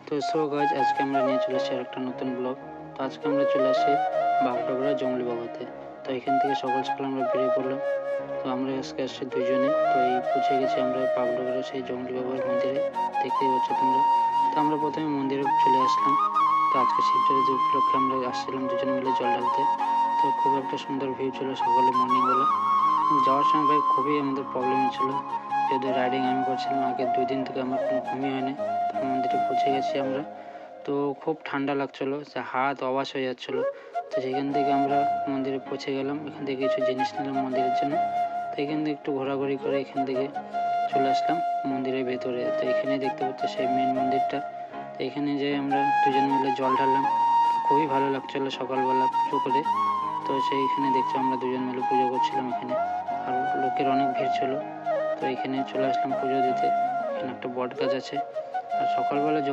তো গাইজ আজকে আমরা নিয়ে চলে এসেছি একটা নতুন ব্লগ। তো আজকে আমরা চলে আসি বাগডোগরা জঙ্গলি বাবাতে। তো এখান থেকে সকাল সকাল আমরা বেরিয়ে পড়লাম। তো আমরা আজকে আসছি দুজনে। তো এই পৌঁছে গেছি আমরা বাগডোগরা সেই জঙ্গলি বাবার মন্দিরে, দেখতেই পাচ্ছ তোমরা। তো আমরা প্রথমে মন্দিরে চলে আসলাম। তো আজকে শিবজয়ন্তী উপলক্ষে আমরা আসছিলাম দুজনে মিলে জল ঢালতে। তো খুব একটা সুন্দর ভিউ ছিল সকালে মর্নিংবেলা। যাওয়ার সময় ভাই খুবই আমাদের প্রবলেম ছিল, যেহেতু রাইডিং আমি করছিলাম আগে 2 দিন থেকে, আমার কোনো ঘুমই হয়নি। মন্দিরে পৌঁছে গেছি আমরা। তো খুব ঠান্ডা লাগছিলো, যে হাত অবশ হয়ে যাচ্ছিলো। তো সেখান থেকে আমরা মন্দিরে পৌঁছে গেলাম, এখান থেকে কিছু জিনিস নিলাম মন্দিরের জন্য। তো এখান থেকে একটু ঘোরাঘুরি করে এখান থেকে চলে আসলাম মন্দিরের ভেতরে। তো এখানে দেখতে পাচ্ছি সেই মেন মন্দিরটা। তো এখানে যেয়ে আমরা দুজন মিলে জল ঢাললাম। খুবই ভালো লাগছিলো সকালবেলা পুজো করে। তো সেইখানে দেখছো আমরা দুজন মিলে পুজো করছিলাম এখানে, আর লোকের অনেক ভিড় ছিল। তো এখানে চলে আসলাম পুজো দিতে। এখানে একটা বট গাছ আছে, আর সকালবেলা